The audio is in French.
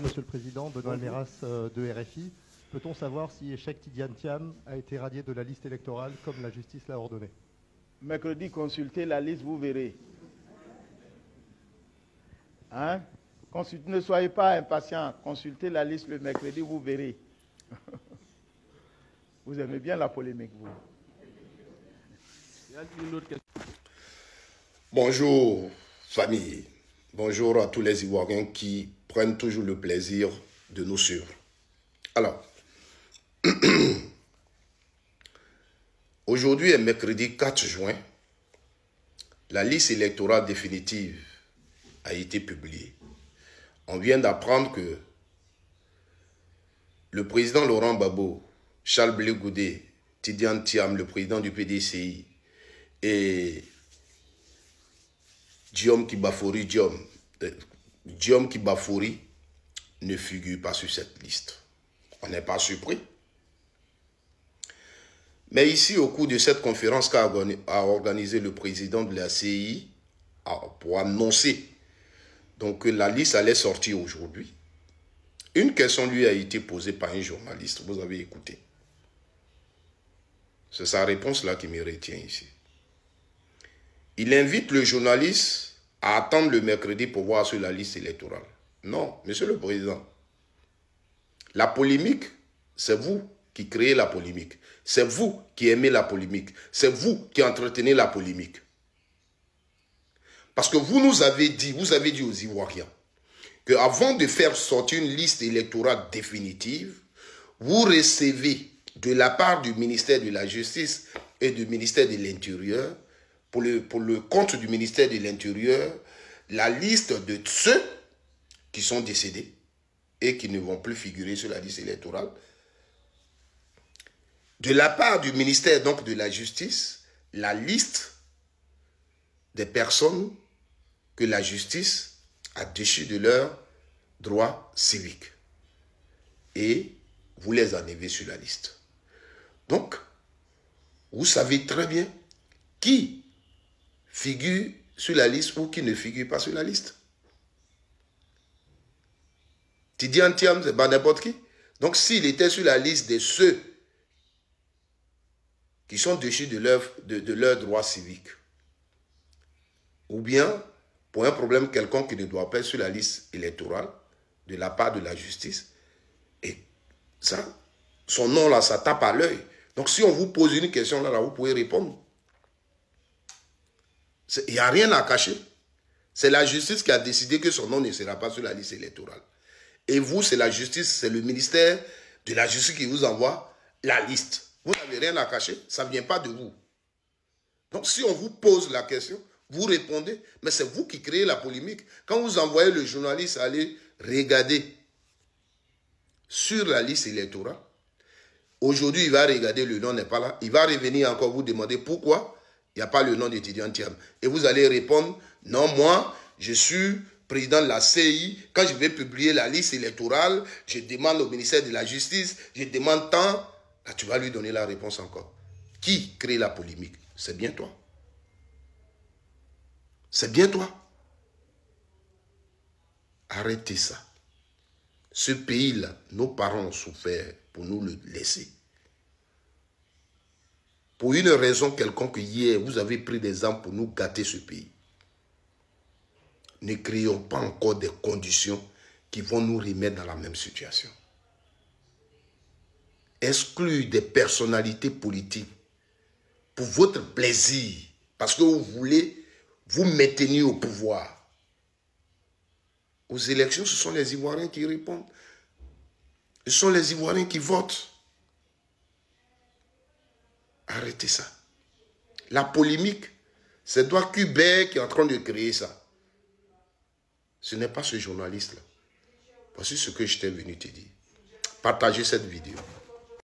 Monsieur le Président, Benoît Almeras de RFI. Peut-on savoir si Cheikh Tidiane Thiam a été radié de la liste électorale comme la justice l'a ordonné? Mercredi, consultez la liste, vous verrez. Hein? Ne soyez pas impatients. Consultez la liste le mercredi, vous verrez. Vous aimez bien la polémique, vous. Bonjour, famille. Bonjour à tous les Ivoiriens qui prennent toujours le plaisir de nous suivre. Alors, aujourd'hui est mercredi 4 juin. La liste électorale définitive a été publiée. On vient d'apprendre que le président Laurent Gbagbo, Charles Blé Goudé, Tidiane Thiam, le président du PDCI, et Diom Kibafori ne figurent pas sur cette liste. On n'est pas surpris. Mais ici, au cours de cette conférence qu'a organisé le président de la CI pour annoncer donc, que la liste allait sortir aujourd'hui, une question lui a été posée par un journaliste. Vous avez écouté. C'est sa réponse là qui me retient ici. Il invite le journaliste à attendre le mercredi pour voir sur la liste électorale. Non, monsieur le président. La polémique, c'est vous qui créez la polémique. C'est vous qui aimez la polémique. C'est vous qui entretenez la polémique. Parce que vous nous avez dit, aux Ivoiriens, qu'avant de faire sortir une liste électorale définitive, vous recevez de la part du ministère de la Justice et du ministère de l'Intérieur, pour le compte du ministère de l'Intérieur, la liste de ceux qui sont décédés et qui ne vont plus figurer sur la liste électorale. De la part du ministère donc de la Justice, la liste des personnes que la justice a déchues de leurs droits civiques. Et vous les enlevez sur la liste. Donc, vous savez très bien qui figure sur la liste ou qui ne figure pas sur la liste. Tidiane Thiam, c'est pas n'importe qui. Donc, s'il était sur la liste de ceux qui sont déchus de leurs droits civiques, ou bien pour un problème quelconque qui ne doit pas être sur la liste électorale de la part de la justice, et ça, son nom là, ça tape à l'œil. Donc, si on vous pose une question là, vous pouvez répondre. Il n'y a rien à cacher. C'est la justice qui a décidé que son nom ne sera pas sur la liste électorale. Et vous, c'est la justice, c'est le ministère de la justice qui vous envoie la liste. Vous n'avez rien à cacher, ça ne vient pas de vous. Donc, si on vous pose la question, vous répondez, mais c'est vous qui créez la polémique. Quand vous envoyez le journaliste aller regarder sur la liste électorale, aujourd'hui, il va regarder, le nom n'est pas là. Il va revenir encore vous demander pourquoi il n'y a pas le nom de Tidiane Thiam. Et vous allez répondre, non, moi, je suis président de la CI. Quand je vais publier la liste électorale, je demande au ministère de la Justice, je demande tant. Là, tu vas lui donner la réponse encore. Qui crée la polémique? C'est bien toi. C'est bien toi. Arrêtez ça. Ce pays-là, nos parents ont souffert pour nous le laisser. Pour une raison quelconque, hier, vous avez pris des armes pour nous gâter ce pays. Ne créons pas encore des conditions qui vont nous remettre dans la même situation. Exclure des personnalités politiques pour votre plaisir, parce que vous voulez vous maintenir au pouvoir. Aux élections, ce sont les Ivoiriens qui répondent. Ce sont les Ivoiriens qui votent. Arrêtez ça. La polémique, c'est Edouard Kubert qui est en train de créer ça. Ce n'est pas ce journaliste-là. Voici ce que je t'ai venu te dire. Partagez cette vidéo.